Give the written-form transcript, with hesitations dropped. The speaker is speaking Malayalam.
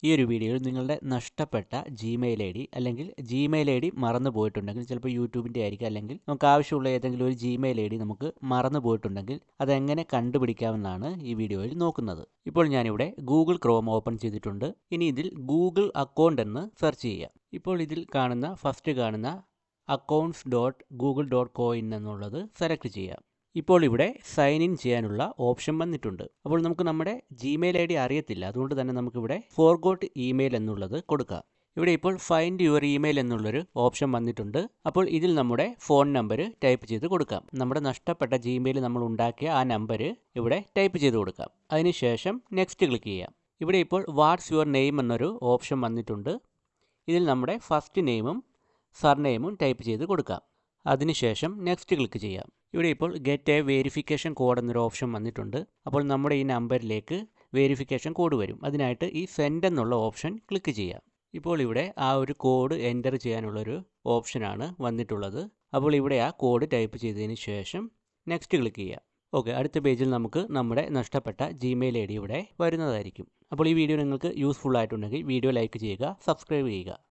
ഈ ഒരു വീഡിയോയിൽ നിങ്ങളുടെ നഷ്ടപ്പെട്ട ജിമെയിൽ ഐ ഡി അല്ലെങ്കിൽ ജിമെയിൽ ഐ ഡി മറന്നു പോയിട്ടുണ്ടെങ്കിൽ, ചിലപ്പോൾ യൂട്യൂബിൻ്റെ ആയിരിക്കും, അല്ലെങ്കിൽ നമുക്ക് ആവശ്യമുള്ള ഏതെങ്കിലും ഒരു ജിമെയിൽ ഐ ഡി നമുക്ക് മറന്നു പോയിട്ടുണ്ടെങ്കിൽ അതെങ്ങനെ കണ്ടുപിടിക്കാമെന്നാണ് ഈ വീഡിയോയിൽ നോക്കുന്നത്. ഇപ്പോൾ ഞാനിവിടെ ഗൂഗിൾ ക്രോം ഓപ്പൺ ചെയ്തിട്ടുണ്ട്. ഇനി ഇതിൽ ഗൂഗിൾ അക്കൗണ്ട് എന്ന് സെർച്ച് ചെയ്യാം. ഇപ്പോൾ ഇതിൽ ഫസ്റ്റ് കാണുന്ന accounts.google.co.in എന്നുള്ളത് സെലക്ട് ചെയ്യാം. ഇപ്പോൾ ഇവിടെ സൈൻ ഇൻ ചെയ്യാനുള്ള ഓപ്ഷൻ വന്നിട്ടുണ്ട്. അപ്പോൾ നമുക്ക് നമ്മുടെ ജിമെയിൽ ഐ ഡി അറിയത്തില്ല, അതുകൊണ്ട് തന്നെ നമുക്കിവിടെ ഫോർഗോട്ട് ഇമെയിൽ എന്നുള്ളത് കൊടുക്കാം. ഇവിടെ ഇപ്പോൾ ഫൈൻഡ് യുവർ ഇമെയിൽ എന്നുള്ളൊരു ഓപ്ഷൻ വന്നിട്ടുണ്ട്. അപ്പോൾ ഇതിൽ നമ്മുടെ ഫോൺ നമ്പർ ടൈപ്പ് ചെയ്ത് കൊടുക്കാം. നമ്മുടെ നഷ്ടപ്പെട്ട ജിമെയിൽ നമ്മൾ ഉണ്ടാക്കിയ ആ നമ്പർ ഇവിടെ ടൈപ്പ് ചെയ്ത് കൊടുക്കാം. അതിനുശേഷം നെക്സ്റ്റ് ക്ലിക്ക് ചെയ്യാം. ഇവിടെ ഇപ്പോൾ വാട്ട്സ് യുവർ നെയിം എന്നൊരു ഓപ്ഷൻ വന്നിട്ടുണ്ട്. ഇതിൽ നമ്മുടെ ഫസ്റ്റ് നെയിമും സർനെയിമും ടൈപ്പ് ചെയ്ത് കൊടുക്കാം. അതിനുശേഷം നെക്സ്റ്റ് ക്ലിക്ക് ചെയ്യാം. ഇവിടെ ഇപ്പോൾ ഗെറ്റ് എ വെരിഫിക്കേഷൻ കോഡ് എന്നൊരു ഓപ്ഷൻ വന്നിട്ടുണ്ട്. അപ്പോൾ നമ്മുടെ ഈ നമ്പറിലേക്ക് വെരിഫിക്കേഷൻ കോഡ് വരും. അതിനായിട്ട് ഈ സെൻഡ് എന്നുള്ള ഓപ്ഷൻ ക്ലിക്ക് ചെയ്യാം. ഇപ്പോൾ ഇവിടെ ആ ഒരു കോഡ് എൻ്റർ ചെയ്യാനുള്ളൊരു ഓപ്ഷനാണ് വന്നിട്ടുള്ളത്. അപ്പോൾ ഇവിടെ ആ കോഡ് ടൈപ്പ് ചെയ്തതിന് ശേഷം നെക്സ്റ്റ് ക്ലിക്ക് ചെയ്യാം. ഓക്കെ, അടുത്ത പേജിൽ നമുക്ക് നമ്മുടെ നഷ്ടപ്പെട്ട ജിമെയിൽ ഐ ഡി ഇവിടെ വരുന്നതായിരിക്കും. അപ്പോൾ ഈ വീഡിയോ നിങ്ങൾക്ക് യൂസ്ഫുൾ ആയിട്ടുണ്ടെങ്കിൽ വീഡിയോ ലൈക്ക് ചെയ്യുക, സബ്സ്ക്രൈബ് ചെയ്യുക.